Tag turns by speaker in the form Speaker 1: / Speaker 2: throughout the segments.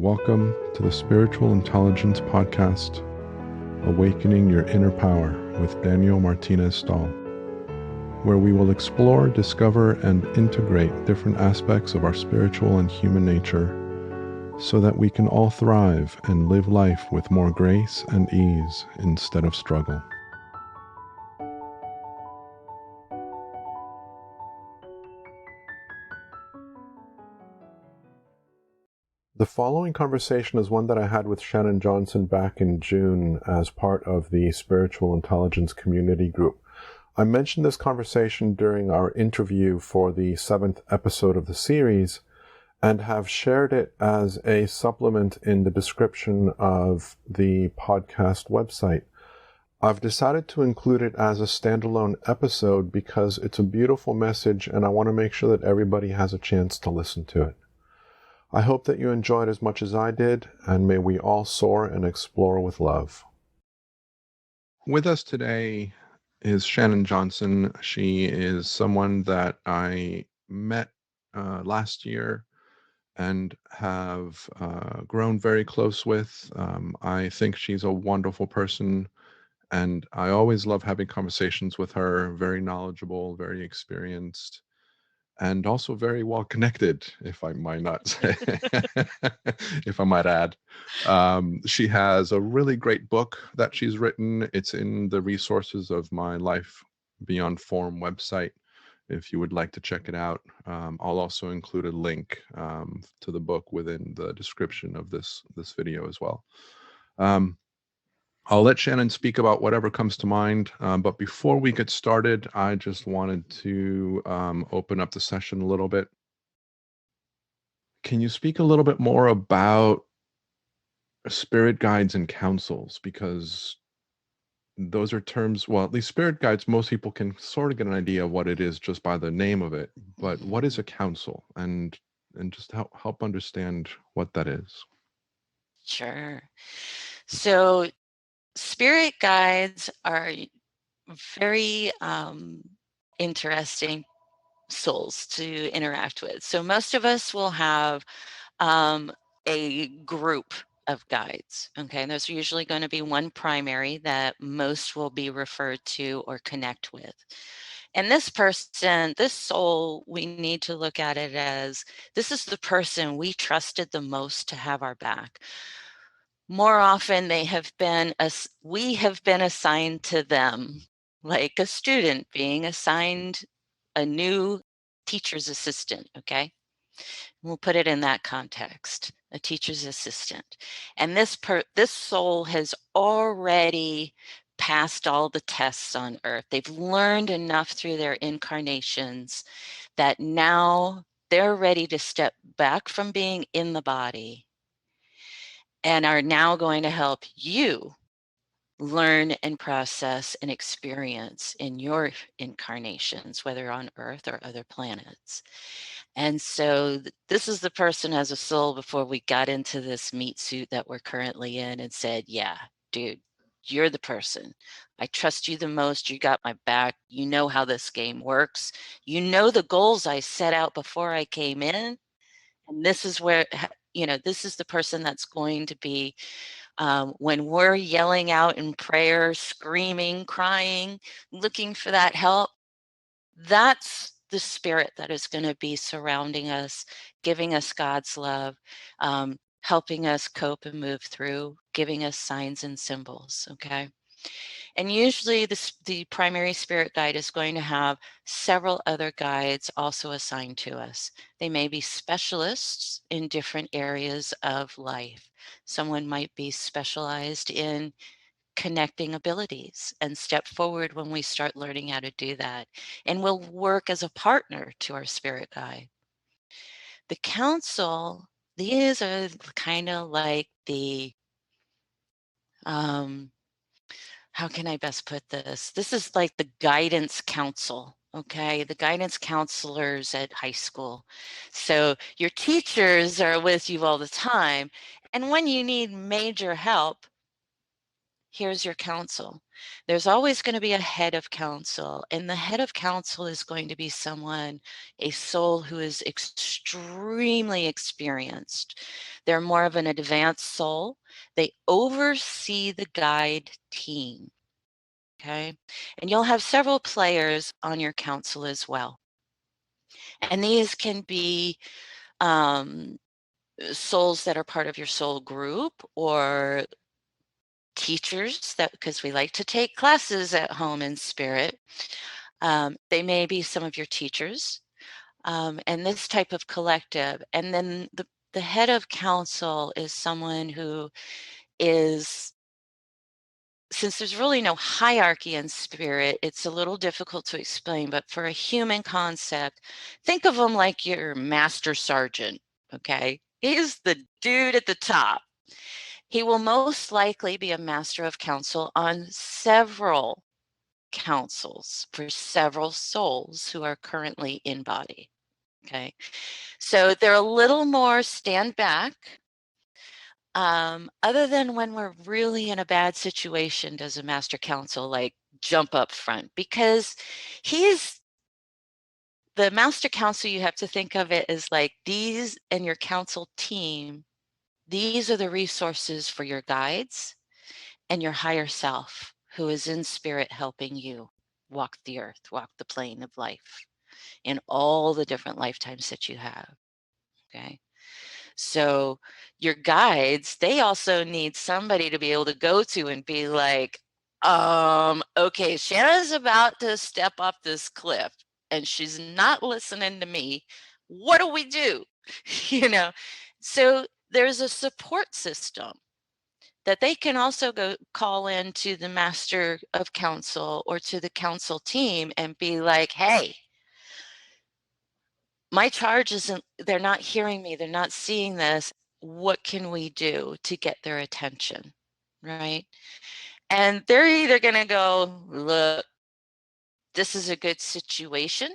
Speaker 1: Welcome to the Spiritual Intelligence Podcast, Awakening Your Inner Power with Daniel Martinez Stahl, where we will explore, discover, and integrate different aspects of our spiritual and human nature so that we can all thrive and live life with more grace and ease instead of struggle. The following conversation is one that I had with Shannon Johnson back in June as part of the Spiritual Intelligence Community Group. I mentioned this conversation during our interview for the 7th episode of the series and have shared it as a supplement in the description of the podcast website. I've decided to include it as a standalone episode because it's a beautiful message and I want to make sure that everybody has a chance to listen to it. I hope that you enjoyed as much as I did, and may we all soar and explore with love. With us today is Shannon Johnson. She is someone that I met last year and have grown very close with. I think she's a wonderful person, and I always love having conversations with her. Very knowledgeable, very experienced, and also very well connected, if I might not say, if I might add. She has a really great book that she's written. It's in the resources of my Life Beyond Form website, if you would like to check it out. I'll also include a link to the book within the description of this video as well. I'll let Shannon speak about whatever comes to mind, but before we get started, I just wanted to open up the session a little bit. Can you speak a little bit more about spirit guides and councils? Because those are terms, well, at least spirit guides, most people can sort of get an idea of what it is just by the name of it, but what is a council? And just help understand what that is.
Speaker 2: Sure. So spirit guides are very interesting souls to interact with. So most of us will have a group of guides. Okay, and there's usually going to be one primary that most will be referred to or connect with. And this person, this soul, we need to look at it as this is the person we trusted the most to have our back. More often we have been assigned to them, like a student being assigned a new teacher's assistant, okay? We'll put it in that context, a teacher's assistant. And this soul has already passed all the tests on earth. They've learned enough through their incarnations that now they're ready to step back from being in the body and are now going to help you learn and process and experience in your incarnations, whether on Earth or other planets. And so this is the person as a soul before we got into this meat suit that we're currently in and said, yeah, dude, you're the person. I trust you the most. You got my back. You know how this game works. You know the goals I set out before I came in. And this is where, this is the person that's going to be when we're yelling out in prayer, screaming, crying, looking for that help. That's the spirit that is going to be surrounding us, giving us God's love, helping us cope and move through, giving us signs and symbols, okay? And usually the primary spirit guide is going to have several other guides also assigned to us. They may be specialists in different areas of life. Someone might be specialized in connecting abilities and step forward when we start learning how to do that. And will work as a partner to our spirit guide. The council, these are kind of like the how can I best put this? This is like the guidance council, okay? The guidance counselors at high school. So your teachers are with you all the time. And when you need major help, here's your counsel. There's always going to be a head of counsel, and the head of counsel is going to be someone, a soul who is extremely experienced. They're more of an advanced soul. They oversee the guide team. Okay. And you'll have several players on your council as well. And these can be souls that are part of your soul group, or teachers, that because we like to take classes at home in spirit. They may be some of your teachers, and this type of collective. And then the head of council is someone who is, since there's really no hierarchy in spirit, it's a little difficult to explain, but for a human concept, think of them like your master sergeant, okay? He's the dude at the top. He will most likely be a master of counsel on several councils for several souls who are currently in body, okay? So they're a little more stand back. Other than when we're really in a bad situation, does a master counsel like jump up front? Because he's the master counsel, you have to think of it as like these and your counsel team, these are the resources for your guides and your higher self who is in spirit helping you walk the earth, walk the plane of life in all the different lifetimes that you have, okay? So your guides, they also need somebody to be able to go to and be like, okay, Shanna's about to step off this cliff and she's not listening to me. What do we do? You know, so there's a support system that they can also go call in to the master of counsel or to the counsel team and be like, hey, my charge isn't, they're not hearing me, they're not seeing this. What can we do to get their attention, right? And they're either going to go, look, this is a good situation.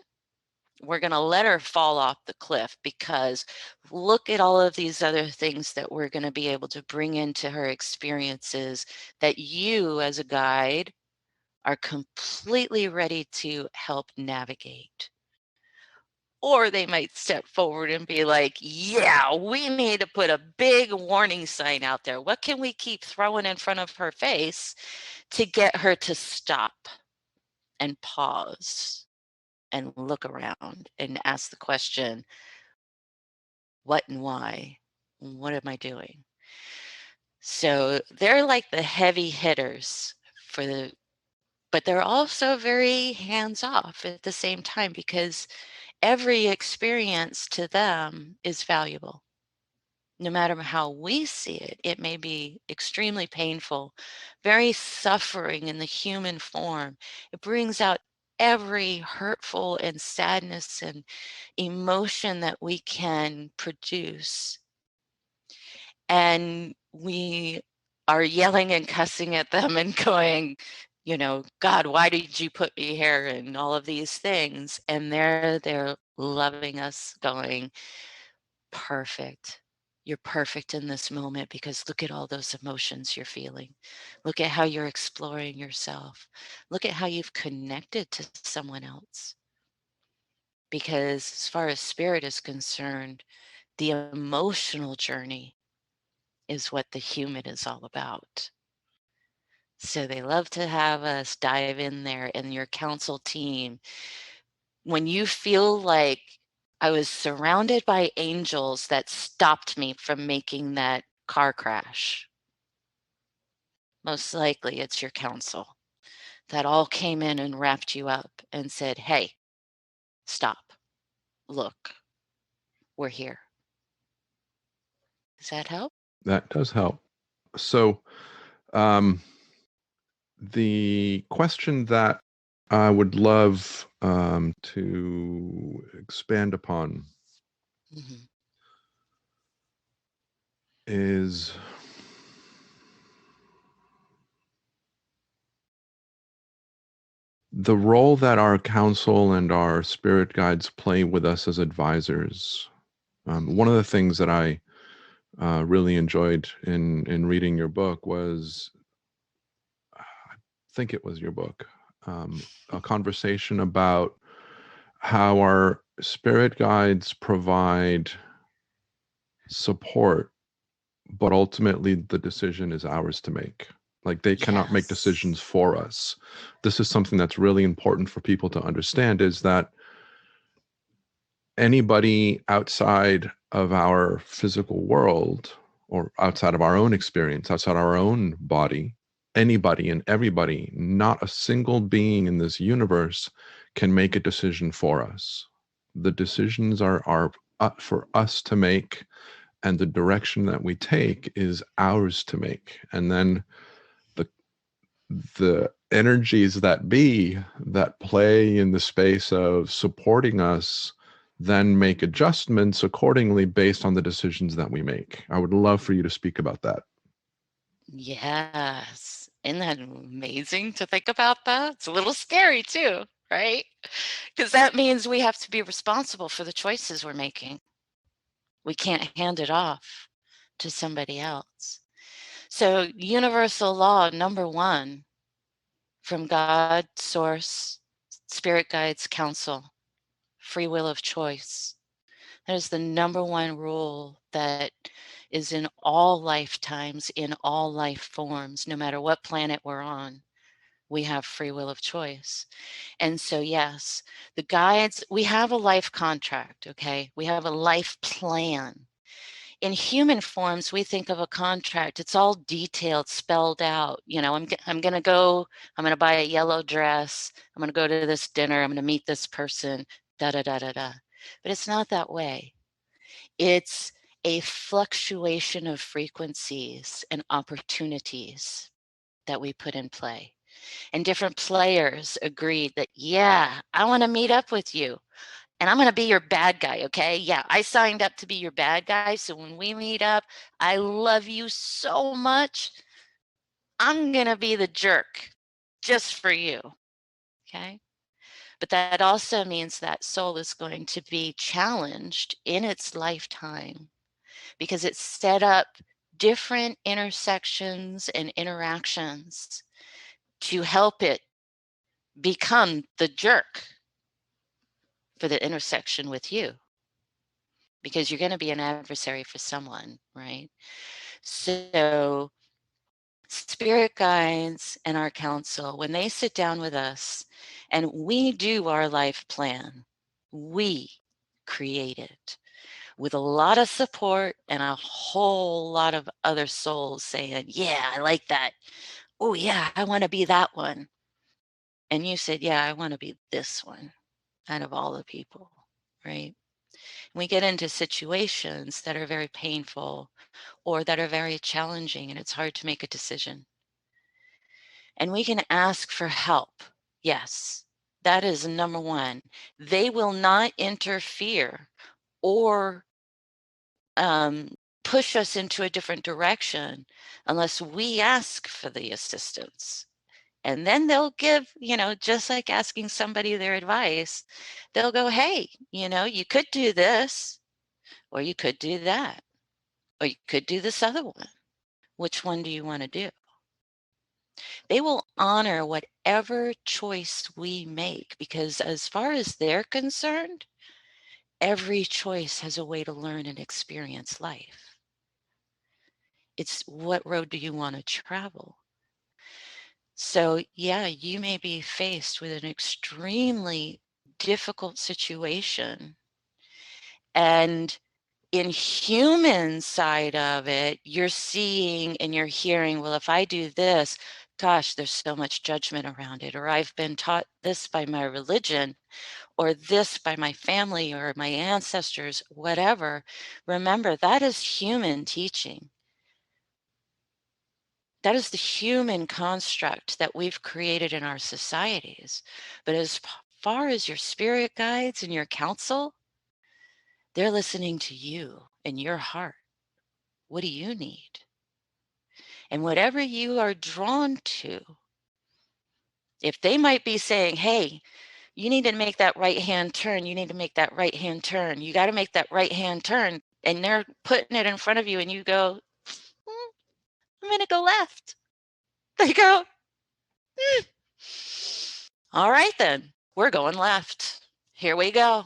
Speaker 2: We're going to let her fall off the cliff because look at all of these other things that we're going to be able to bring into her experiences that you as a guide are completely ready to help navigate. Or they might step forward and be like, yeah, we need to put a big warning sign out there. What can we keep throwing in front of her face to get her to stop and pause and look around and ask the question, what and why? What am I doing? So they're like the heavy hitters for the, but they're also very hands off at the same time because every experience to them is valuable. No matter how we see it, it may be extremely painful, very suffering in the human form. It brings out every hurtful and sadness and emotion that we can produce. And we are yelling and cussing at them and going, you know, God, why did you put me here? And all of these things. And they're loving us, going, perfect. You're perfect in this moment because look at all those emotions you're feeling. Look at how you're exploring yourself. Look at how you've connected to someone else. Because as far as spirit is concerned, the emotional journey is what the human is all about. So they love to have us dive in there, and your counsel team, when you feel like I was surrounded by angels that stopped me from making that car crash, most likely it's your counsel that all came in and wrapped you up and said, hey, stop, look, we're here. Does that help?
Speaker 1: That does help. So, the question that I would love to expand upon
Speaker 2: Mhm.
Speaker 1: is the role that our counsel and our spirit guides play with us as advisors. One of the things that I really enjoyed in reading your book was think it was your book, a conversation about how our spirit guides provide support, but ultimately the decision is ours to make. Like, they cannot make decisions for us. This is something that's really important for people to understand, is that anybody outside of our physical world, or outside of our own experience, outside our own body, anybody and everybody, not a single being in this universe can make a decision for us. The decisions are for us to make, and the direction that we take is ours to make. And then the energies that be, that play in the space of supporting us, then make adjustments accordingly based on the decisions that we make. I would love for you to speak about that.
Speaker 2: Yes. Isn't that amazing to think about that? It's a little scary too, right? Because that means we have to be responsible for the choices we're making. We can't hand it off to somebody else. So universal law number one from God, source, spirit guides, counsel, free will of choice. That is the number one rule that is in all lifetimes, in all life forms, no matter what planet we're on. We have free will of choice. And so, yes, the guides, we have a life contract, okay? We have a life plan. In human forms, we think of a contract. It's all detailed, spelled out. You know, I'm going to buy a yellow dress. I'm going to go to this dinner. I'm going to meet this person, da, da, da, da, da. But it's not that way. It's a fluctuation of frequencies and opportunities that we put in play. And different players agreed that, yeah, I want to meet up with you. And I'm going to be your bad guy, okay? Yeah, I signed up to be your bad guy. So when we meet up, I love you so much. I'm going to be the jerk just for you, okay? But that also means that soul is going to be challenged in its lifetime because it's set up different intersections and interactions to help it become the jerk for the intersection with you, because you're going to be an adversary for someone, right? So spirit guides and our counsel, when they sit down with us and we do our life plan, we create it with a lot of support and a whole lot of other souls saying, yeah, I like that. Oh yeah, I want to be that one. And you said, yeah, I want to be this one out of all the people, right? We get into situations that are very painful or that are very challenging, and it's hard to make a decision. And we can ask for help. Yes, that is number one. They will not interfere or push us into a different direction unless we ask for the assistance. And then they'll give, just like asking somebody their advice, they'll go, hey, you could do this, or you could do that, or you could do this other one. Which one do you want to do? They will honor whatever choice we make, because as far as they're concerned, every choice has a way to learn and experience life. It's what road do you want to travel? So yeah, you may be faced with an extremely difficult situation. And in human side of it, you're seeing and you're hearing, well, if I do this, gosh, there's so much judgment around it. Or I've been taught this by my religion, or this by my family or my ancestors, whatever. Remember, that is human teaching. That is the human construct that we've created in our societies. But as far as your spirit guides and your counsel, they're listening to you and your heart. What do you need? And whatever you are drawn to, if they might be saying, hey, you need to make that right hand turn, you need to make that right hand turn, you got to make that right hand turn, and they're putting it in front of you and you go, I'm going to go left. They go, All right, then. We're going left. Here we go.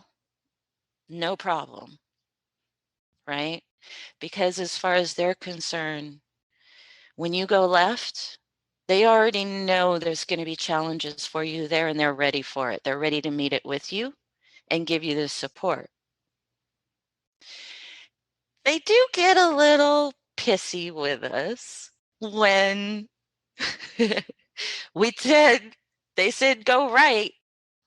Speaker 2: No problem. Right? Because as far as they're concerned, when you go left, they already know there's going to be challenges for you there, and they're ready for it. They're ready to meet it with you and give you the support. They do get a little pissy with us when they said go right.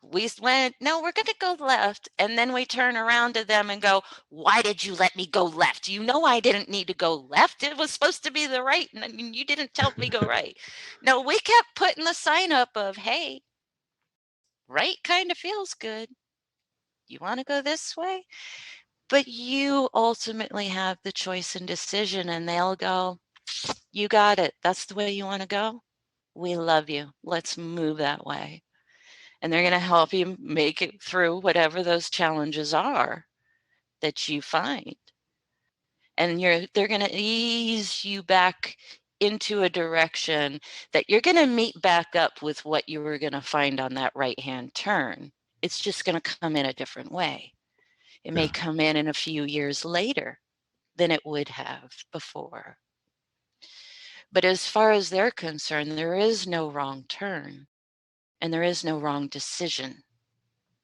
Speaker 2: We went, no, we're going to go left. And then we turn around to them and go, why did you let me go left? You know I didn't need to go left. It was supposed to be the right. And you didn't tell me go right. No, we kept putting the sign up of, hey, right kind of feels good. You want to go this way? But you ultimately have the choice and decision, and they'll go, you got it. That's the way you want to go. We love you. Let's move that way. And they're going to help you make it through whatever those challenges are that you find. And they're going to ease you back into a direction that you're going to meet back up with what you were going to find on that right-hand turn. It's just going to come in a different way. It may come in a few years later than it would have before. But as far as they're concerned, there is no wrong turn and there is no wrong decision.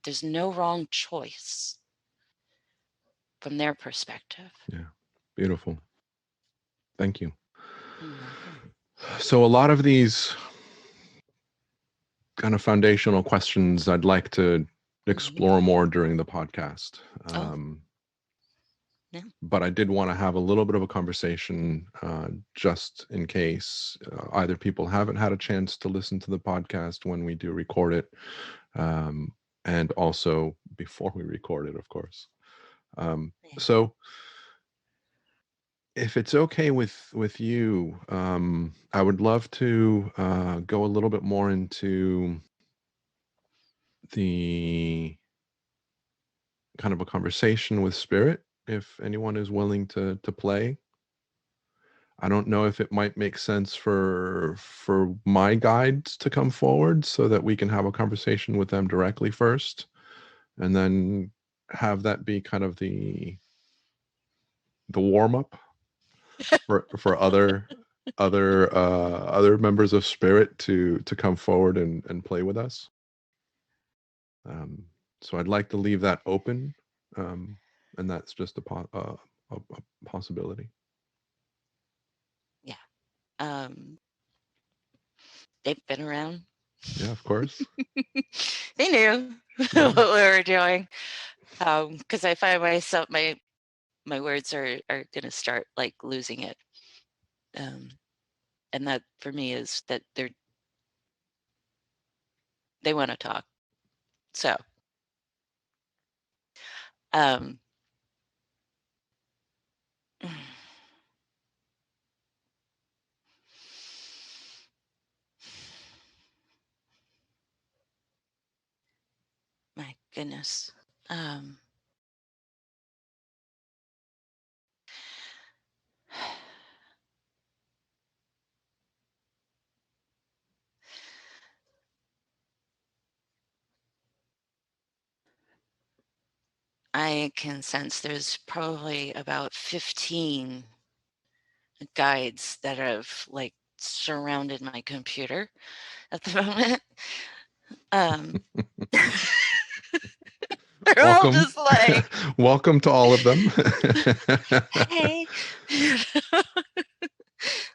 Speaker 2: There's no wrong choice from their perspective.
Speaker 1: Yeah. Beautiful. Thank you.
Speaker 2: You're welcome.
Speaker 1: So a lot of these kind of foundational questions I'd like to explore more during the podcast. But I did want to have a little bit of a conversation just in case either people haven't had a chance to listen to the podcast when we do record it, and also before we record it, of course. So if it's okay with you, I would love to go a little bit more into the kind of a conversation with spirit, if anyone is willing to play. I don't know if it might make sense for my guides to come forward so that we can have a conversation with them directly first, and then have that be kind of the warm up for other members of spirit to come forward and play with us. So I'd like to leave that open, and that's just a possibility.
Speaker 2: Yeah. They've been around.
Speaker 1: Yeah, of course.
Speaker 2: They knew what we were doing. Because I find myself, my words are going to start like losing it. And that for me is that they want to talk. So, my goodness. I can sense there's probably about 15 guides that have like surrounded my computer at the moment. They're
Speaker 1: welcome.
Speaker 2: all just like,
Speaker 1: welcome to all of them.
Speaker 2: hey.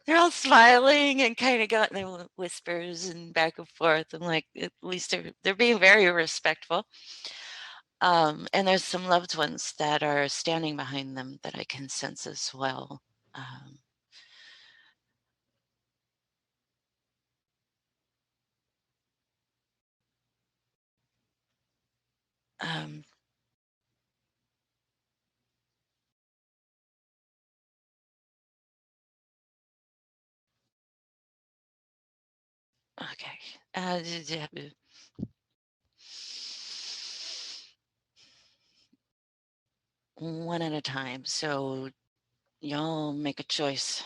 Speaker 2: They're all smiling and kind of got their whispers and back and forth. I'm like, at least they're being very respectful. And there's some loved ones that are standing behind them that I can sense as well. Okay. One at a time. So y'all make a choice.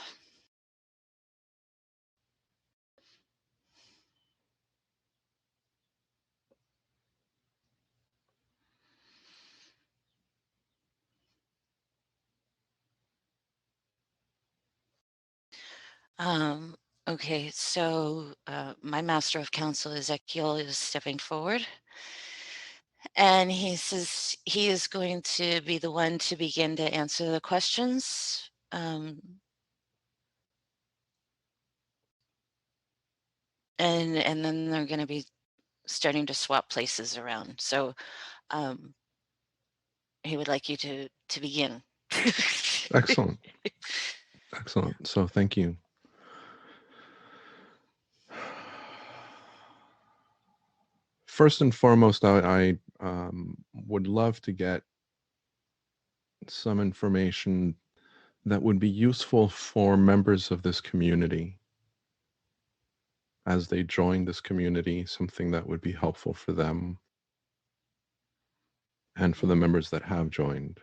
Speaker 2: Okay, so my master of counsel, Ezekiel, is stepping forward. And he says he is going to be the one to begin to answer the questions. And then they're going to be starting to swap places around. So he would like you to begin.
Speaker 1: Excellent. Excellent. So thank you. First and foremost, I would love to get some information that would be useful for members of this community as they join this community, something that would be helpful for them and for the members that have joined.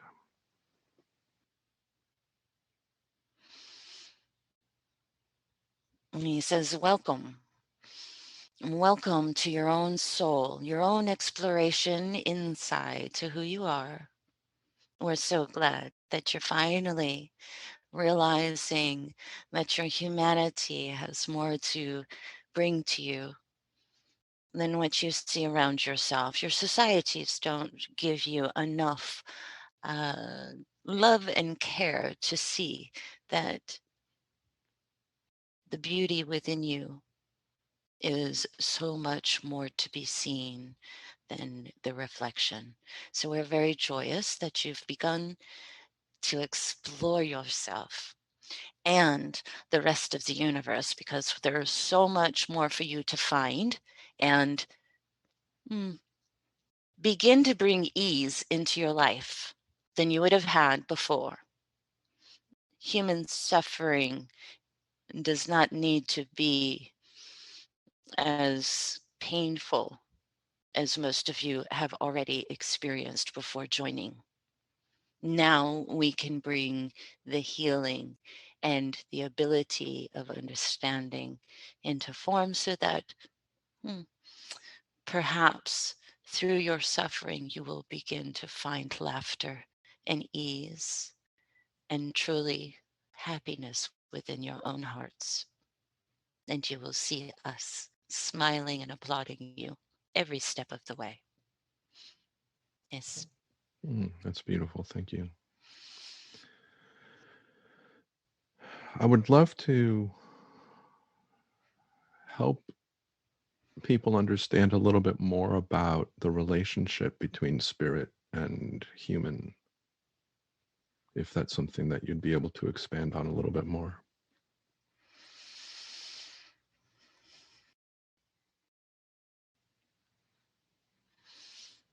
Speaker 2: And he says, welcome. Welcome to your own soul, your own exploration inside to who you are. We're so glad that you're finally realizing that your humanity has more to bring to you than what you see around yourself. Your societies don't give you enough love and care to see that the beauty within you is so much more to be seen than the reflection. So we're very joyous that you've begun to explore yourself and the rest of the universe, because there's so much more for you to find and begin to bring ease into your life than you would have had before. Human suffering does not need to be as painful as most of you have already experienced before joining. Now we can bring the healing and the ability of understanding into form so that perhaps through your suffering you will begin to find laughter and ease and truly happiness within your own hearts. And you will see us smiling and applauding you every step of the way. Yes.
Speaker 1: That's beautiful. Thank you. I would love to help people understand a little bit more about the relationship between spirit and human, if that's something that you'd be able to expand on a little bit more.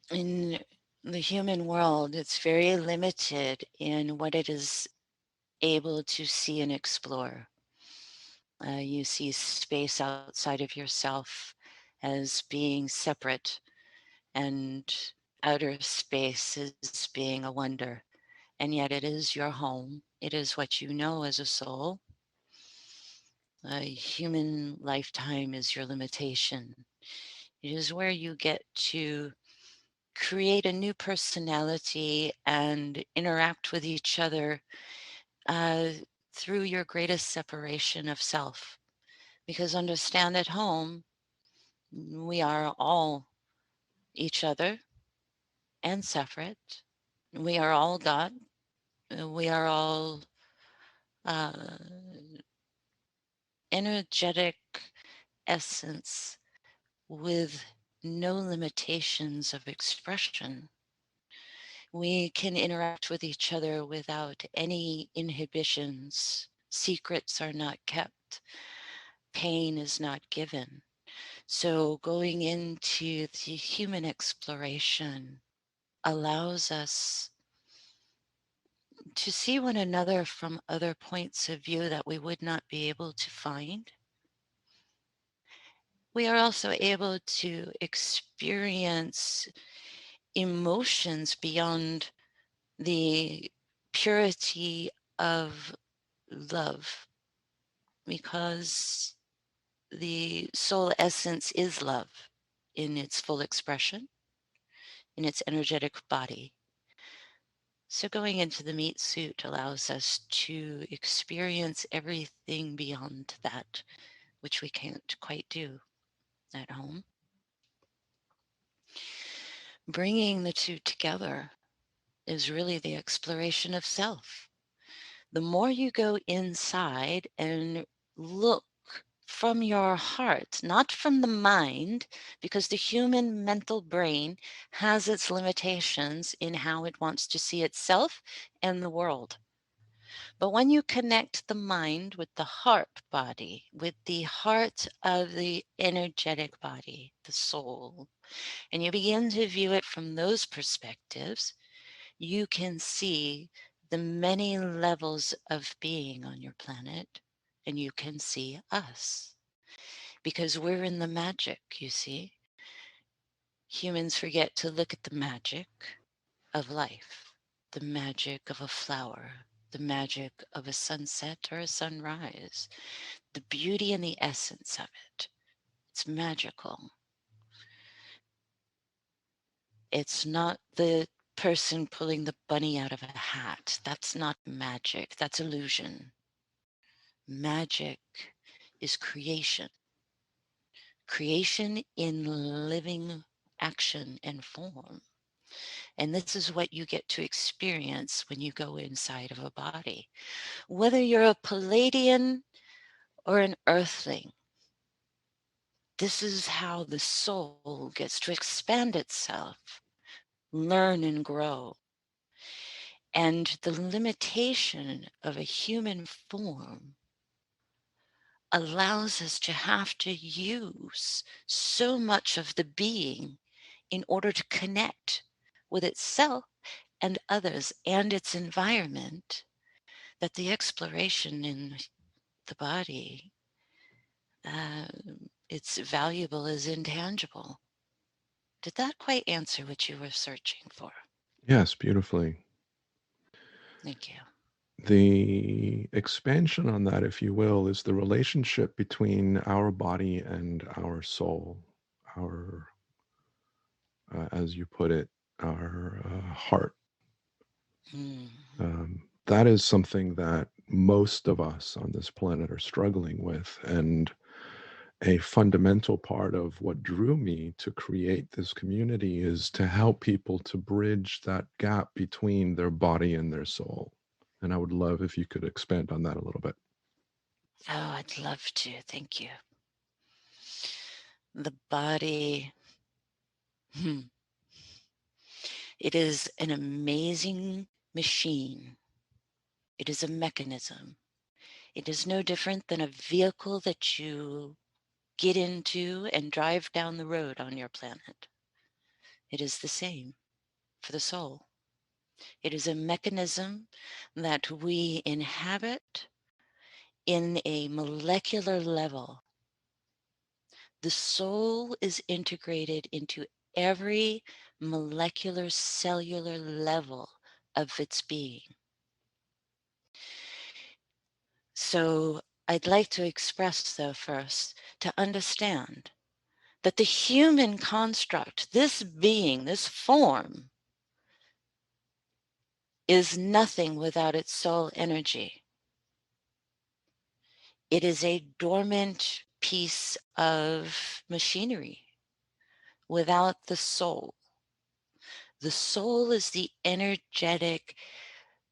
Speaker 2: In the human world, it's very limited in what it is able to see and explore. You see space outside of yourself as being separate, and outer space as being a wonder. And yet it is your home. It is what you know as a soul. A human lifetime is your limitation. It is where you get to create a new personality and interact with each other through your greatest separation of self. Because understand, at home, we are all each other and separate. We are all God. We are all energetic essence with no limitations of expression. We can interact with each other without any inhibitions. Secrets are not kept. Pain is not given. So going into the human exploration allows us to see one another from other points of view that we would not be able to find. We are also able to experience emotions beyond the purity of love, because the soul essence is love in its full expression, in its energetic body. So going into the meat suit allows us to experience everything beyond that, which we can't quite do at home. Bringing the two together is really the exploration of self. The more you go inside and look from your heart, not from the mind, because the human mental brain has its limitations in how it wants to see itself and the world. But when you connect the mind with the heart body, with the heart of the energetic body, the soul, and you begin to view it from those perspectives, you can see the many levels of being on your planet, and you can see us because we're in the magic, you see. Humans forget to look at the magic of life, the magic of a flower, the magic of a sunset or a sunrise, the beauty and the essence of it. It's magical. It's not the person pulling the bunny out of a hat. That's not magic. That's illusion. Magic is creation. Creation in living action and form. And this is what you get to experience when you go inside of a body. Whether you're a Palladian or an earthling, this is how the soul gets to expand itself, learn and grow. And the limitation of a human form allows us to have to use so much of the being in order to connect with itself and others and its environment, that the exploration in the body, uh, it's valuable as intangible. Did that quite answer what you were searching for?
Speaker 1: Yes, beautifully.
Speaker 2: Thank you.
Speaker 1: The expansion on that, if you will, is the relationship between our body and our soul, our, as you put it, our heart.
Speaker 2: Mm.
Speaker 1: That is something that most of us on this planet are struggling with. And a fundamental part of what drew me to create this community is to help people to bridge that gap between their body and their soul. And I would love if you could expand on that a little bit.
Speaker 2: Oh, I'd love to. Thank you. The body, it is an amazing machine. It is a mechanism. It is no different than a vehicle that you get into and drive down the road on your planet. It is the same for the soul. It is a mechanism that we inhabit in a molecular level. The soul is integrated into every molecular cellular level of its being. So I'd like to express, though, first, to understand that the human construct, this being, this form, is nothing without its soul energy. It is a dormant piece of machinery without the soul. The soul is the energetic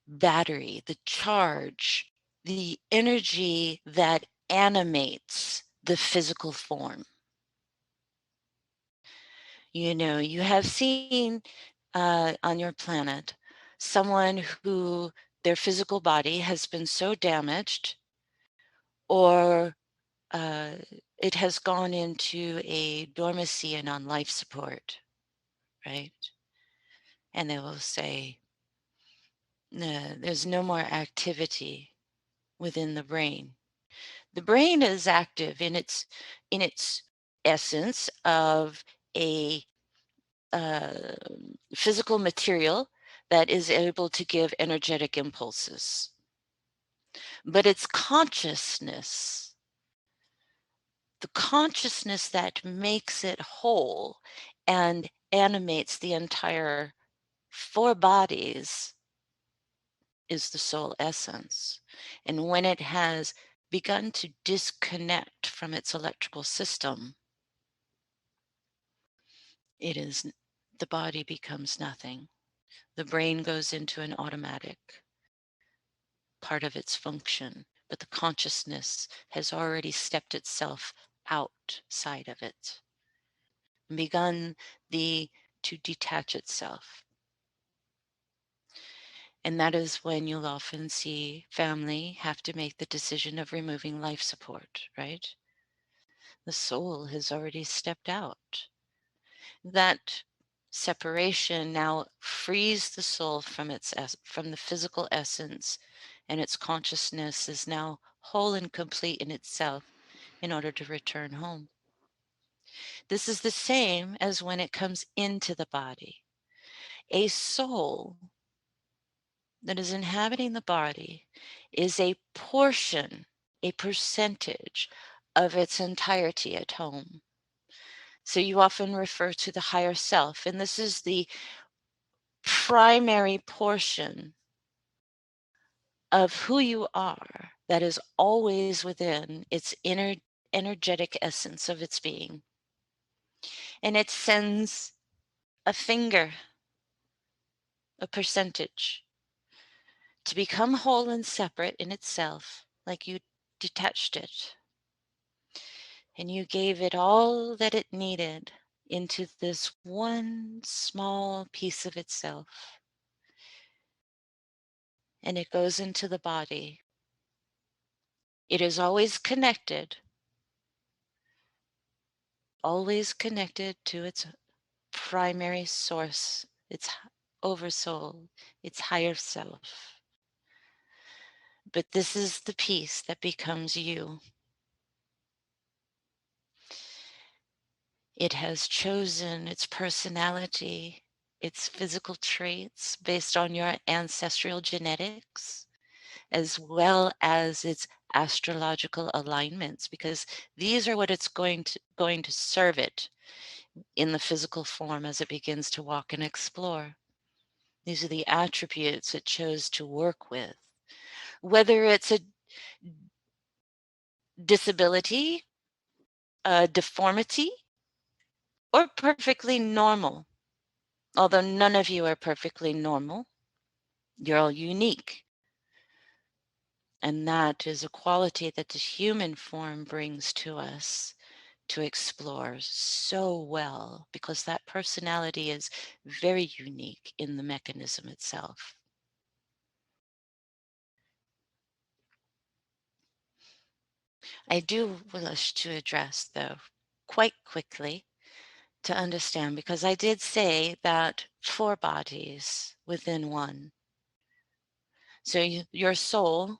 Speaker 2: battery, the charge, the energy that animates the physical form. You know, you have seen on your planet someone who their physical body has been so damaged, or it has gone into a dormancy and on life support, right? And they will say, "No, there's no more activity within the brain." The brain is active in its essence of a uh, physical material that is able to give energetic impulses. But it's consciousness, the consciousness that makes it whole and animates the entire four bodies, is the soul essence. And when it has begun to disconnect from its electrical system, the body becomes nothing. The brain goes into an automatic part of its function, but the consciousness has already stepped itself outside of it and begun to detach itself. And that is when you'll often see family have to make the decision of removing life support, right? The soul has already stepped out. That separation now frees the soul from from the physical essence, and its consciousness is now whole and complete in itself in order to return home. This is the same as when it comes into the body. A soul that is inhabiting the body is a portion, a percentage of its entirety at home. So you often refer to the higher self, and this is the primary portion of who you are that is always within its inner energetic essence of its being. And it sends a finger, a percentage, to become whole and separate in itself, like you detached it. And you gave it all that it needed into this one small piece of itself. And it goes into the body. It is always connected to its primary source, its oversoul, its higher self. But this is the piece that becomes you. It has chosen its personality, its physical traits based on your ancestral genetics, as well as its astrological alignments, because these are what it's going to serve it in the physical form as it begins to walk and explore. These are the attributes it chose to work with. Whether it's a disability, a deformity, or perfectly normal, although none of you are perfectly normal, you're all unique. And that is a quality that the human form brings to us to explore so well, because that personality is very unique in the mechanism itself. I do wish to address, though, quite quickly to understand, because I did say that 4 bodies within one. So your soul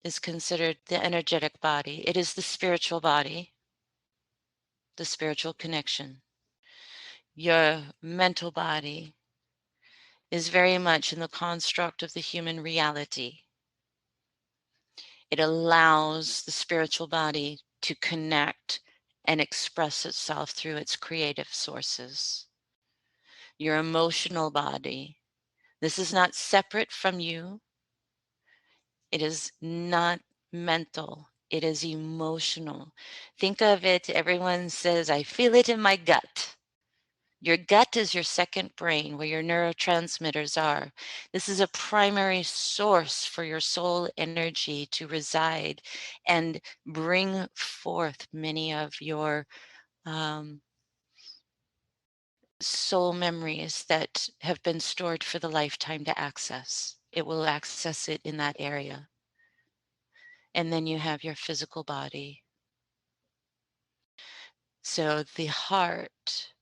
Speaker 2: is considered the energetic body. It is the spiritual body, the spiritual connection. Your mental body is very much in the construct of the human reality. It allows the spiritual body to connect and express itself through its creative sources. Your emotional body, this is not separate from you. It is not mental. It is emotional. Think of it, everyone says, I feel it in my gut. Your gut is your second brain, where your neurotransmitters are. This is a primary source for your soul energy to reside and bring forth many of your soul memories that have been stored for the lifetime to access. It will access it in that area. And then you have your physical body. So the heart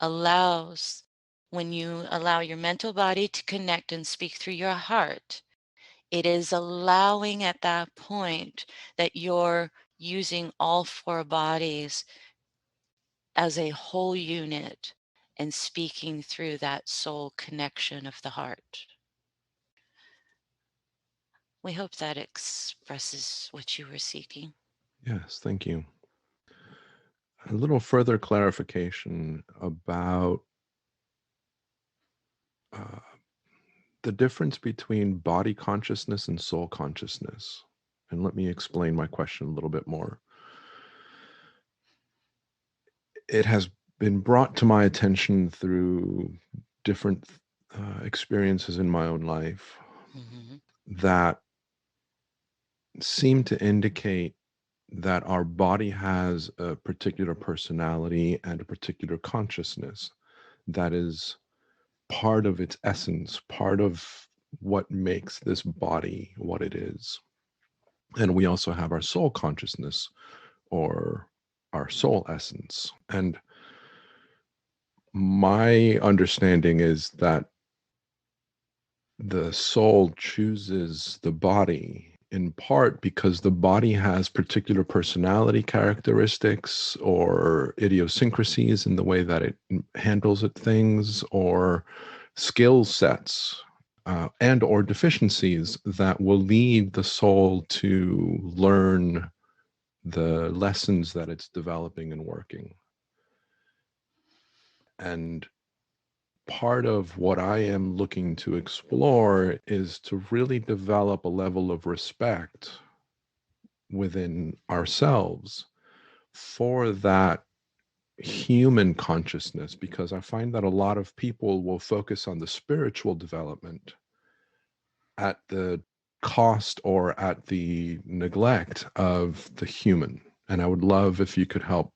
Speaker 2: allows, when you allow your mental body to connect and speak through your heart, it is allowing at that point that you're using all 4 bodies as a whole unit and speaking through that soul connection of the heart. We hope that expresses what you were seeking.
Speaker 1: Yes, thank you. A little further clarification about the difference between body consciousness and soul consciousness. And let me explain my question a little bit more. It has been brought to my attention through different experiences in my own life that seem to indicate that our body has a particular personality and a particular consciousness that is part of its essence, part of what makes this body what it is. And we also have our soul consciousness or our soul essence. And my understanding is that the soul chooses the body in part because the body has particular personality characteristics or idiosyncrasies in the way that it handles it things, or skill sets and or deficiencies that will lead the soul to learn the lessons that it's developing and working. And part of what I am looking to explore is to really develop a level of respect within ourselves for that human consciousness, because I find that a lot of people will focus on the spiritual development at the cost or at the neglect of the human. And I would love if you could help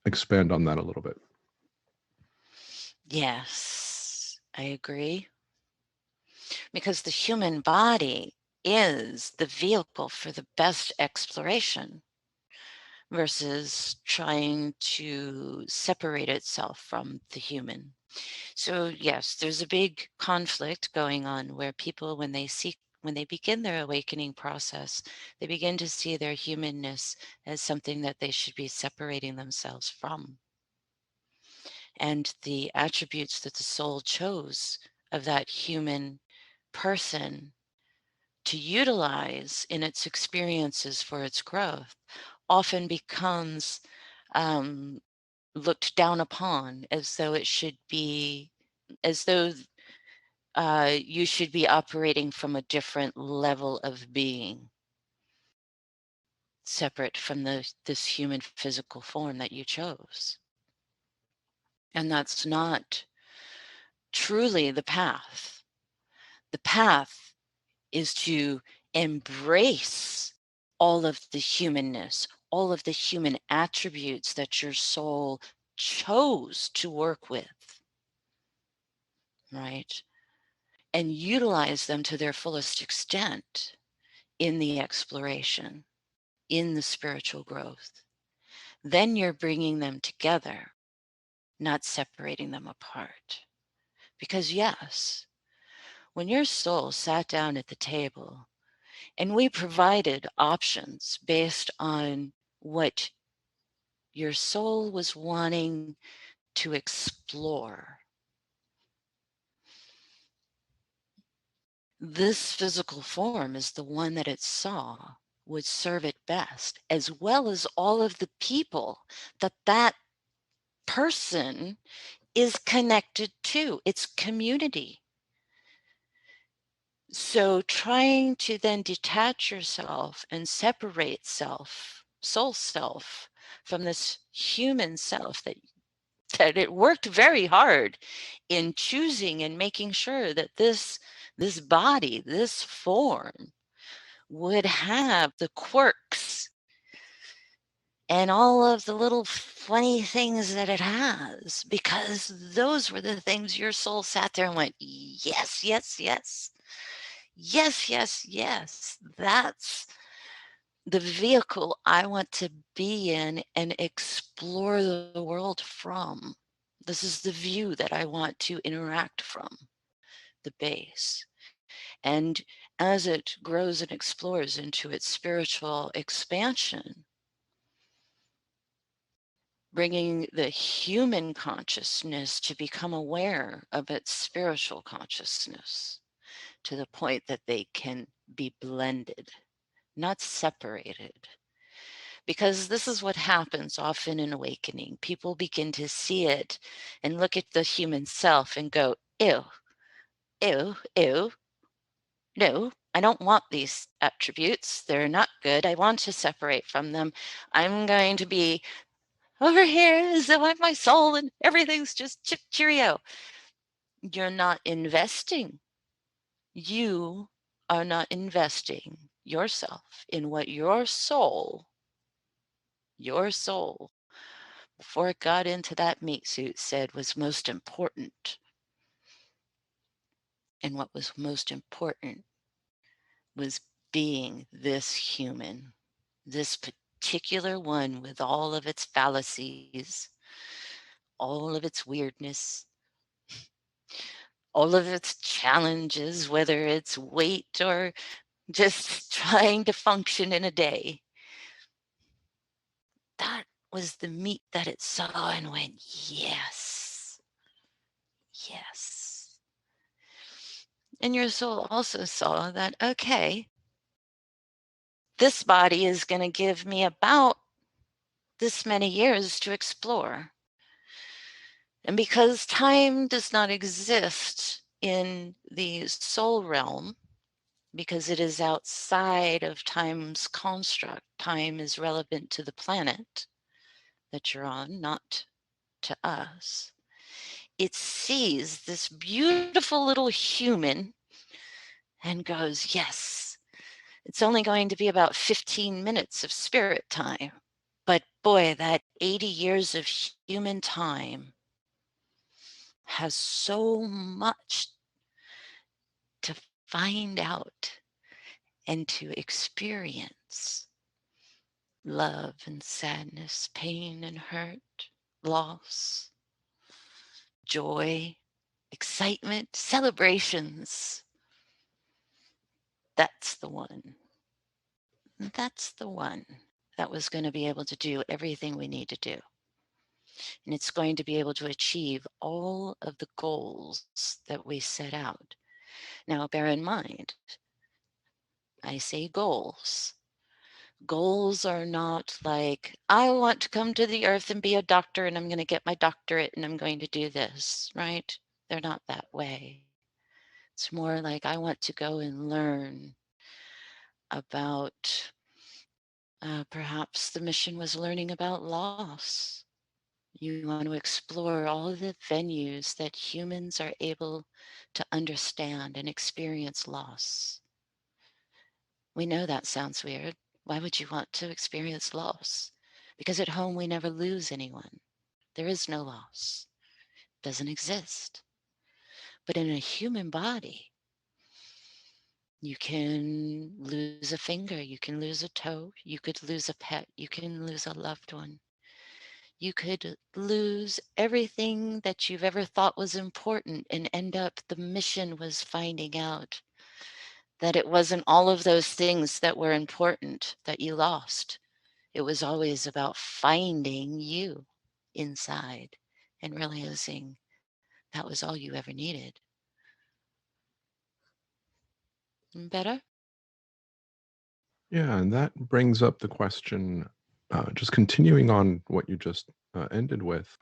Speaker 1: expand on that a little bit.
Speaker 2: Yes, I agree. Because the human body is the vehicle for the best exploration versus trying to separate itself from the human. So yes, there's a big conflict going on where people, when they begin their awakening process, they begin to see their humanness as something that they should be separating themselves from. And the attributes that the soul chose of that human person to utilize in its experiences for its growth often becomes looked down upon, as though it should be, as though you should be operating from a different level of being, separate from this human physical form that you chose. And that's not truly the path. The path is to embrace all of the humanness, all of the human attributes that your soul chose to work with, right? And utilize them to their fullest extent in the exploration, in the spiritual growth. Then you're bringing them together, not separating them apart. Because yes, when your soul sat down at the table and we provided options based on what your soul was wanting to explore, this physical form is the one that it saw would serve it best, as well as all of the people that person is connected to, its community. So trying to then detach yourself and separate soul self, from this human self that it worked very hard in choosing and making sure that this body, this form, would have the quirks and all of the little funny things that it has, because those were the things your soul sat there and went, yes, yes, yes, yes, yes, yes. That's the vehicle I want to be in and explore the world from. This is the view that I want to interact from, the base. And as it grows and explores into its spiritual expansion, bringing the human consciousness to become aware of its spiritual consciousness to the point that they can be blended, not separated. Because this is what happens often in awakening. People begin to see it and look at the human self and go, ew, ew, ew. no, I don't want these attributes. They're not good. I want to separate from them. I'm going to be over here as though I'm my soul and everything's just chip cheerio. You're not investing. You are not investing yourself in what your soul, before it got into that meat suit, said was most important. And what was most important was being this human, this particular one with all of its fallacies, all of its weirdness, all of its challenges, whether it's weight or just trying to function in a day. That was the meat that it saw and went, yes, yes. And your soul also saw that, okay, this body is going to give me about this many years to explore. And because time does not exist in the soul realm, because it is outside of time's construct, time is relevant to the planet that you're on, not to us. It sees this beautiful little human and goes, yes, it's only going to be about 15 minutes of spirit time. But boy, that 80 years of human time has so much to find out and to experience love and sadness, pain and hurt, loss, joy, excitement, celebrations. That's the one. That's the one that was going to be able to do everything we need to do. And it's going to be able to achieve all of the goals that we set out. Now, bear in mind, I say goals. Goals are not like, I want to come to the earth and be a doctor and I'm going to get my doctorate and I'm going to do this, right? They're not that way. It's more like, I want to go and learn about, perhaps the mission was learning about loss. You want to explore all the venues that humans are able to understand and experience loss. We know that sounds weird. Why would you want to experience loss? Because at home we never lose anyone. There is no loss. It doesn't exist. But in a human body, you can lose a finger, you can lose a toe, you could lose a pet, you can lose a loved one. You could lose everything that you've ever thought was important and end up the mission was finding out that it wasn't all of those things that were important that you lost. It was always about finding you inside and realizing that was all you ever needed. Better?
Speaker 1: Yeah, and that brings up the question, just continuing on what you just ended with.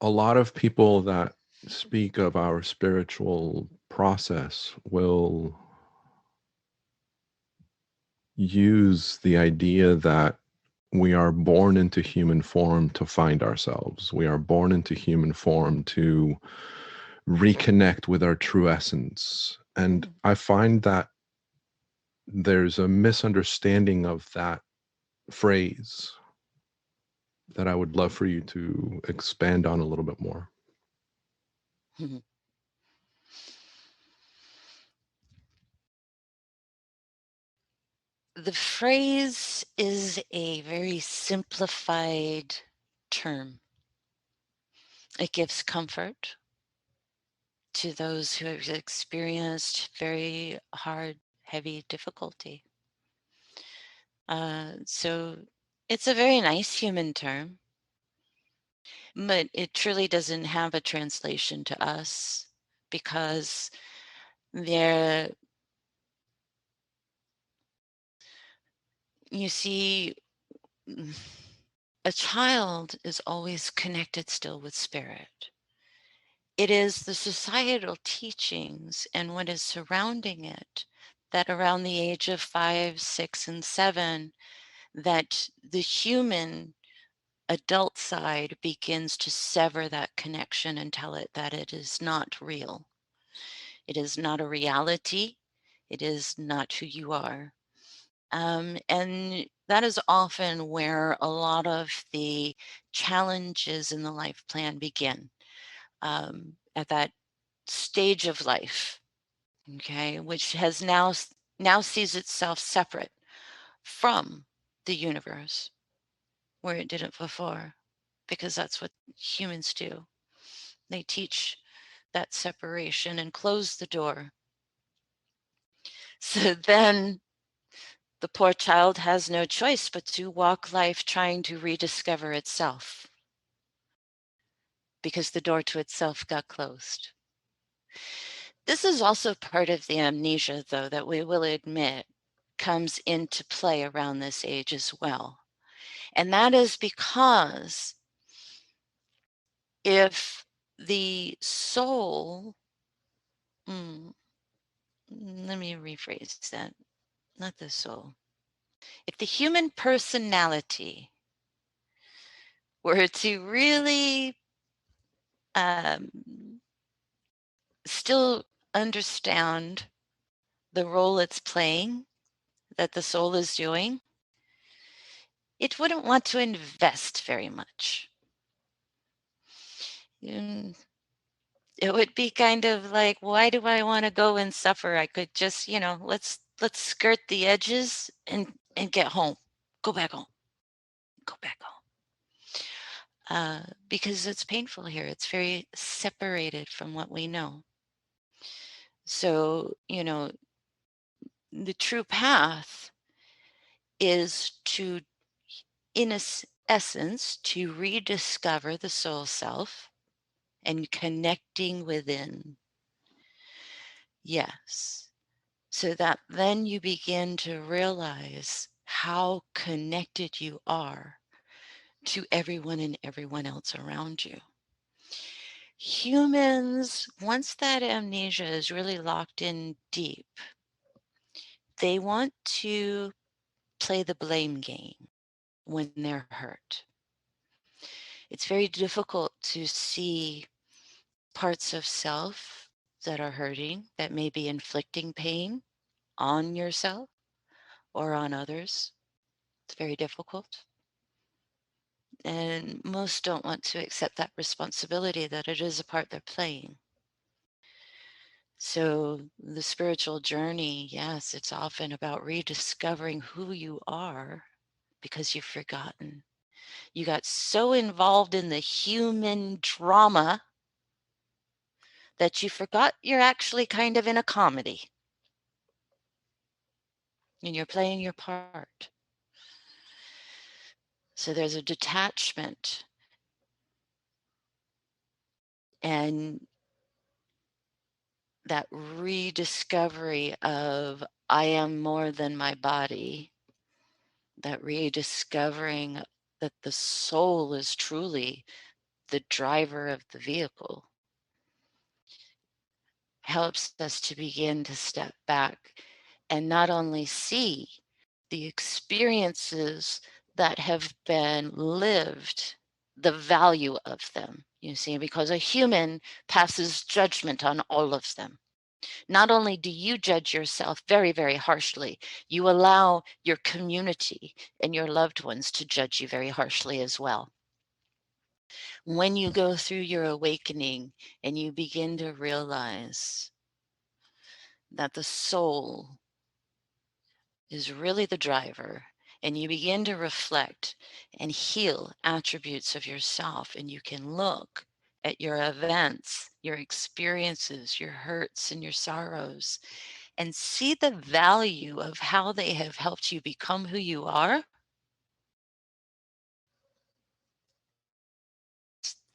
Speaker 1: A lot of people that speak of our spiritual process will use the idea that we are born into human form to find ourselves. We are born into human form to reconnect with our true essence. And I find that there's a misunderstanding of that phrase that I would love for you to expand on a little bit more.
Speaker 2: The phrase is a very simplified term. It gives comfort to those who have experienced very hard, heavy difficulty. So it's a very nice human term, but it truly doesn't have a translation to us because there, you see, a child is always connected still with spirit. It is the societal teachings and what is surrounding it that around the age of 5, 6, and 7, that the human adult side begins to sever that connection and tell it that it is not real. It is not a reality. It is not who you are. And that is often where a lot of the challenges in the life plan begin, at that stage of life, okay, which has now sees itself separate from the universe, where it didn't before, because that's what humans do. They teach that separation and close the door. So then the poor child has no choice but to walk life trying to rediscover itself, because the door to itself got closed. This is also part of the amnesia, though, that we will admit comes into play around this age as well. And that is because if the soul, let me rephrase that, not the soul. If the human personality were to really still understand the role it's playing, that the soul is doing, it wouldn't want to invest very much. It would be kind of like, why do I want to go and suffer? I could just, let's skirt the edges and get home. Go back home. Go back home. Because it's painful here. It's very separated from what we know. So, the true path is to, in essence, to rediscover the soul self and connecting within. Yes. So that then you begin to realize how connected you are to everyone and everyone else around you. Humans, once that amnesia is really locked in deep, they want to play the blame game when they're hurt. It's very difficult to see parts of self that are hurting, that may be inflicting pain on yourself or on others. It's very difficult. And most don't want to accept that responsibility, that it is a part they're playing. So the spiritual journey, yes, it's often about rediscovering who you are, because you've forgotten. You got so involved in the human drama that you forgot you're actually kind of in a comedy and you're playing your part. So there's a detachment, and that rediscovery of I am more than my body, that rediscovering that the soul is truly the driver of the vehicle, helps us to begin to step back and not only see the experiences that have been lived, the value of them, you see, because a human passes judgment on all of them. Not only do you judge yourself very, very harshly, you allow your community and your loved ones to judge you very harshly as well. When you go through your awakening and you begin to realize that the soul is really the driver, and you begin to reflect and heal attributes of yourself, and you can look at your events, your experiences, your hurts and your sorrows, and see the value of how they have helped you become who you are.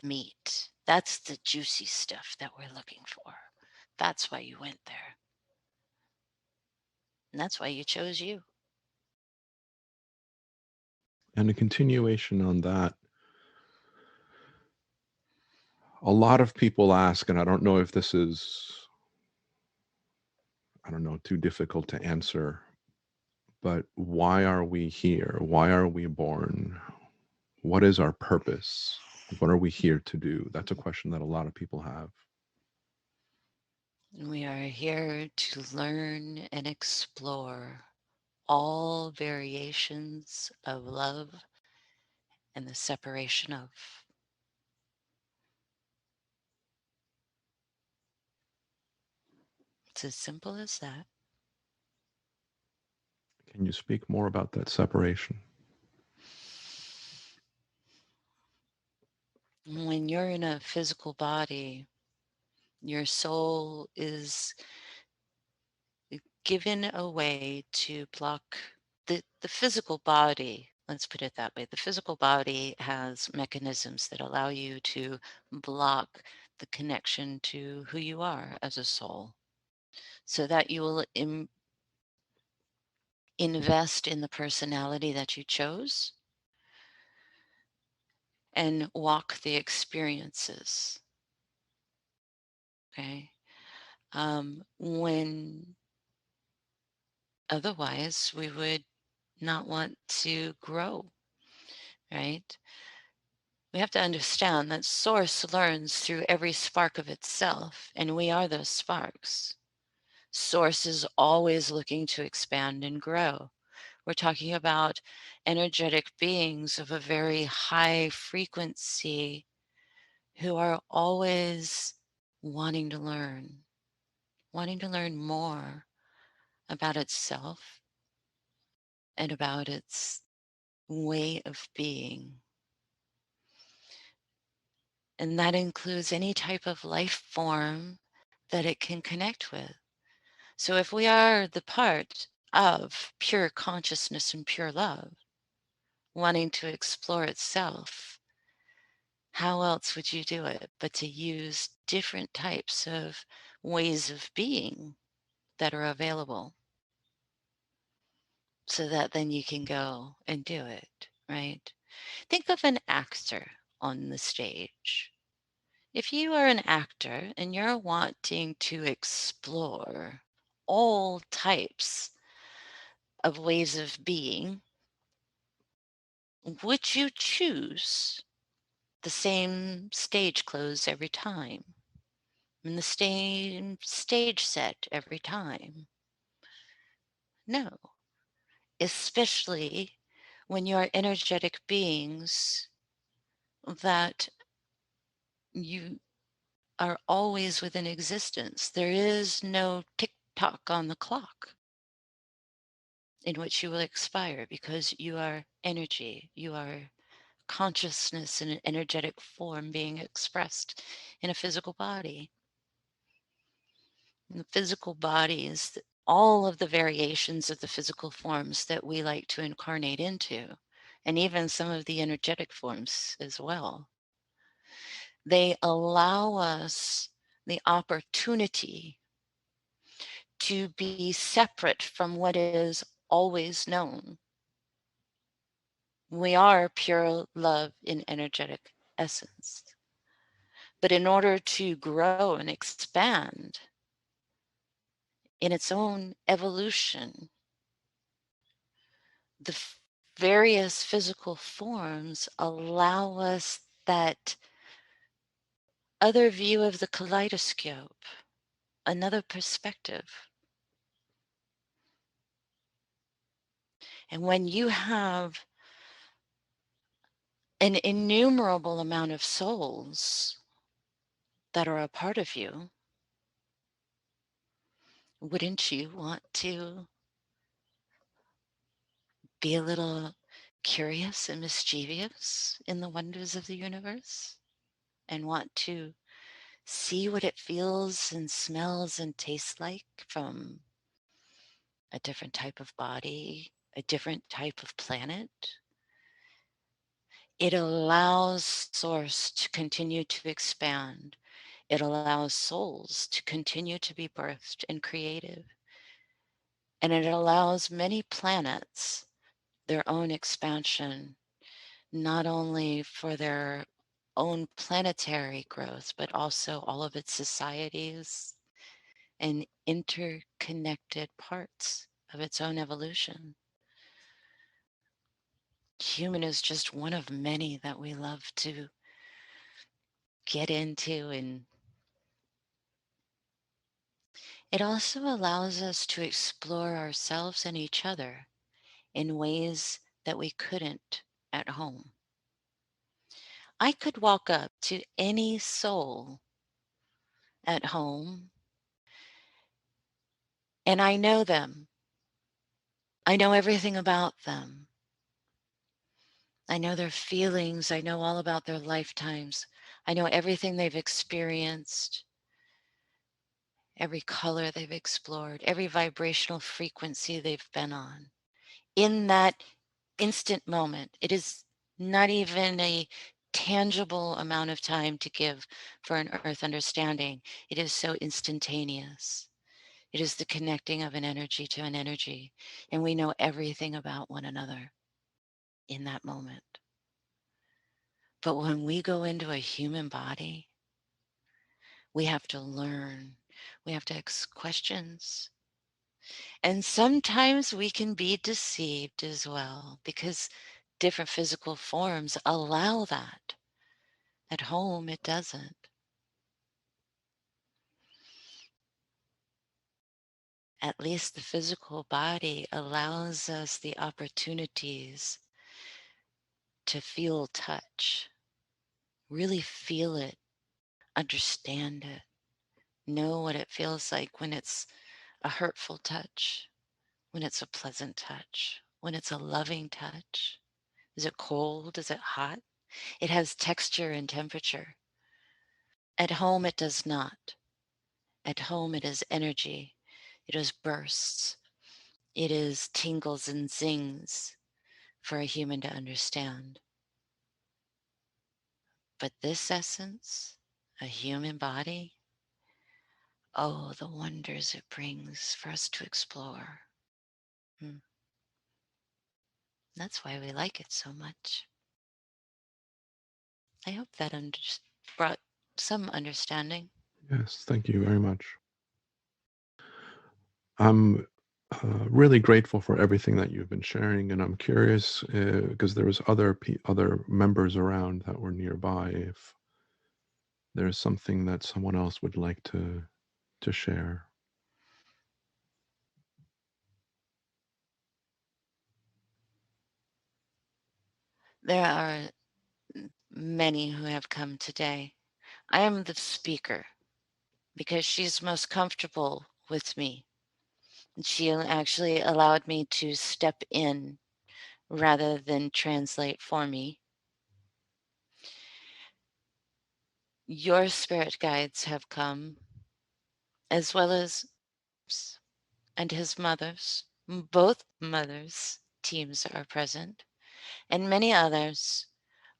Speaker 2: Meat. That's the juicy stuff that we're looking for. That's why you went there. And that's why you chose you.
Speaker 1: And a continuation on that, A lot of people ask, and I don't know if this is, I don't know, too difficult to answer, but why are we here? Why are we born? What is our purpose? What are we here to do? That's a question that a lot of people have.
Speaker 2: We are here to learn and explore all variations of love and the separation of. It's as simple as that.
Speaker 1: Can you speak more about that separation?
Speaker 2: When you're in a physical body, your soul is given a way to block the physical body. Let's put it that way. The physical body has mechanisms that allow you to block the connection to who you are as a soul, so that you will invest in the personality that you chose and walk the experiences. Okay. When otherwise we would not want to grow, right? We have to understand that source learns through every spark of itself, and we are those sparks. Source is always looking to expand and grow. We're talking about energetic beings of a very high frequency who are always wanting to learn more about itself and about its way of being. And that includes any type of life form that it can connect with. So if we are the part of pure consciousness and pure love, wanting to explore itself, how else would you do it but to use different types of ways of being that are available, so that then you can go and do it, right? Think of an actor on the stage. If you are an actor and you're wanting to explore all types of ways of being, would you choose the same stage clothes every time and the same stage set every time? No, especially when you are energetic beings that you are always within existence. There is no tick tock on the clock in which you will expire, because you are energy. You are consciousness in an energetic form being expressed in a physical body. And the physical body is all of the variations of the physical forms that we like to incarnate into, and even some of the energetic forms as well. They allow us the opportunity to be separate from what is always known. We are pure love in energetic essence. But in order to grow and expand in its own evolution, the various physical forms allow us that other view of the kaleidoscope, another perspective. And when you have an innumerable amount of souls that are a part of you, wouldn't you want to be a little curious and mischievous in the wonders of the universe, and want to see what it feels and smells and tastes like from a different type of body, a different type of planet? It allows source to continue to expand. It allows souls to continue to be birthed and creative. And it allows many planets their own expansion, not only for their own planetary growth, but also all of its societies and interconnected parts of its own evolution. Human is just one of many that we love to get into, and it also allows us to explore ourselves and each other in ways that we couldn't at home. I could walk up to any soul at home and I know them. I know everything about them. I know their feelings. I know all about their lifetimes. I know everything they've experienced, every color they've explored, every vibrational frequency they've been on. In that instant moment, it is not even a tangible amount of time to give for an earth understanding. It is so instantaneous. It is the connecting of an energy to an energy, and we know everything about one another in that moment. But when we go into a human body, we have to learn, we have to ask questions. And sometimes we can be deceived as well because different physical forms allow that. At home, it doesn't. At least the physical body allows us the opportunities to feel touch, really feel it, understand it, know what it feels like when it's a hurtful touch, when it's a pleasant touch, when it's a loving touch. Is it cold? Is it hot? It has texture and temperature. At home, it does not. At home, it is energy. It is bursts. It is tingles and zings for a human to understand. But this essence, a human body, oh, the wonders it brings for us to explore. That's why we like it so much. I hope that brought some understanding.
Speaker 1: Yes, thank you very much. I'm really grateful for everything that you've been sharing, and I'm curious because there was other members around that were nearby. If there's something that someone else would like to share.
Speaker 2: There are many who have come today. I am the speaker because she's most comfortable with me. She actually allowed me to step in rather than translate for me. Your spirit guides have come, as well as and his mother's. Both mothers' teams are present, and many others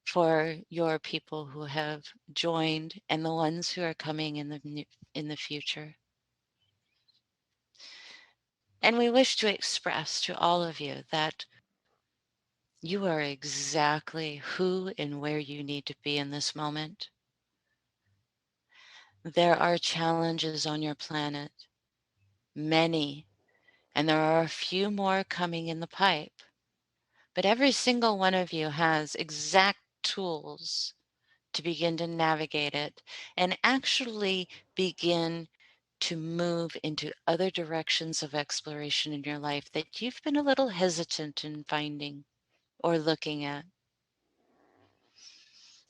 Speaker 2: for your people who have joined and the ones who are coming in the future. And we wish to express to all of you that you are exactly who and where you need to be in this moment. There are challenges on your planet, many, and there are a few more coming in the pipe. But every single one of you has exact tools to begin to navigate it and actually begin to move into other directions of exploration in your life that you've been a little hesitant in finding or looking at.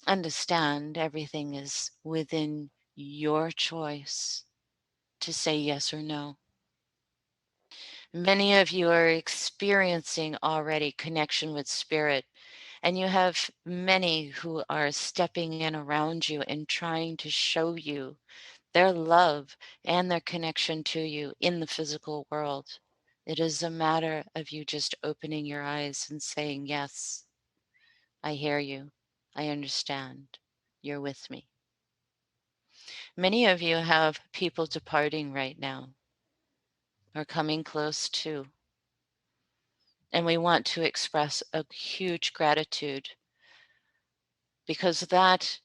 Speaker 2: Understand everything is within your choice to say yes or no. Many of you are experiencing already connection with spirit, and you have many who are stepping in around you and trying to show you their love and their connection to you in the physical world. It is a matter of you just opening your eyes and saying, yes, I hear you. I understand. You're with me. Many of you have people departing right now or coming close to. And we want to express a huge gratitude because that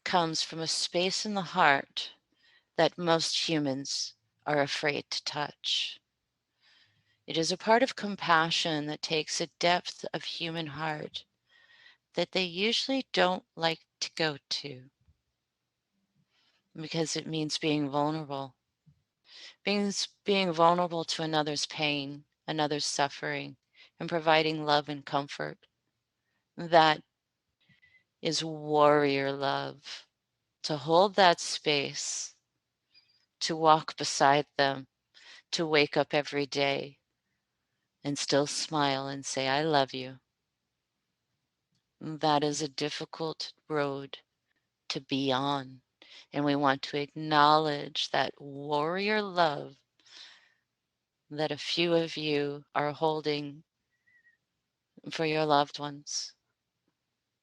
Speaker 2: comes from a space in the heart that most humans are afraid to touch. It is a part of compassion that takes a depth of human heart that they usually don't like to go to, because it means being vulnerable. Means being vulnerable to another's pain, another's suffering, and providing love and comfort. That is warrior love. To hold that space, to walk beside them, to wake up every day and still smile and say, I love you. That is a difficult road to be on. And we want to acknowledge that warrior love that a few of you are holding for your loved ones.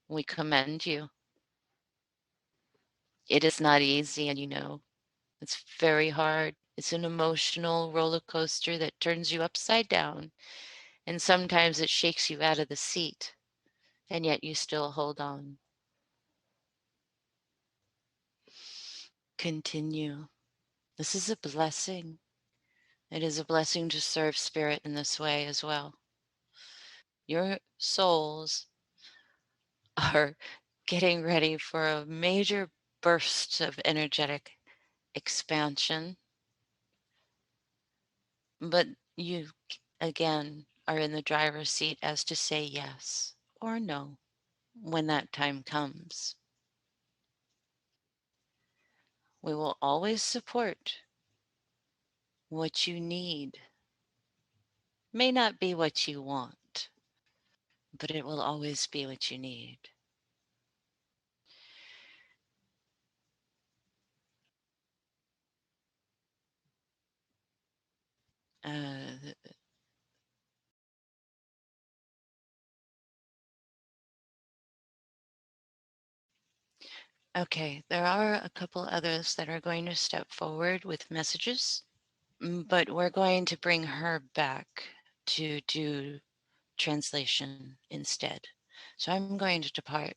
Speaker 2: We commend you. It is not easy, and it's very hard. It's an emotional roller coaster that turns you upside down, and sometimes it shakes you out of the seat, and yet you still hold on. Continue. This is a blessing. It is a blessing to serve Spirit in this way as well. Your souls are getting ready for a major burst of energetic expansion. But you, again, are in the driver's seat as to say yes or no when that time comes. We will always support what you need. May not be what you want, but it will always be what you need. Okay, there are a couple others that are going to step forward with messages, but we're going to bring her back to do translation instead. So I'm going to depart.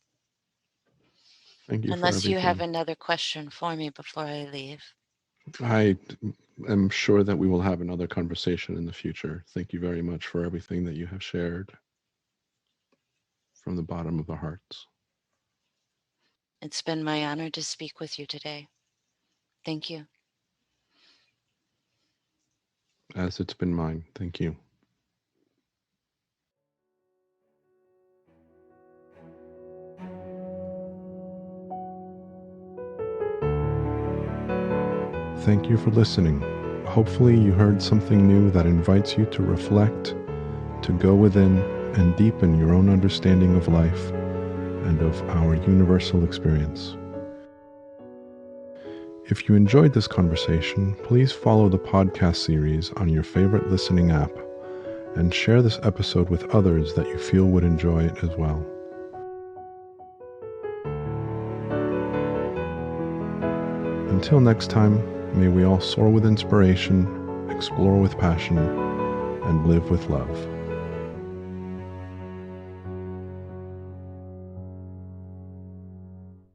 Speaker 1: Thank you for
Speaker 2: Unless you have
Speaker 1: everything.
Speaker 2: another question for me before I leave.
Speaker 1: I am sure that we will have another conversation in the future. Thank you very much for everything that you have shared from the bottom of our hearts.
Speaker 2: It's been my honor to speak with you today. Thank you.
Speaker 1: As it's been mine. Thank you. Thank you for listening. Hopefully you heard something new that invites you to reflect, to go within and deepen your own understanding of life and of our universal experience. If you enjoyed this conversation, please follow the podcast series on your favorite listening app and share this episode with others that you feel would enjoy it as well. Until next time, may we all soar with inspiration, explore with passion, and live with love.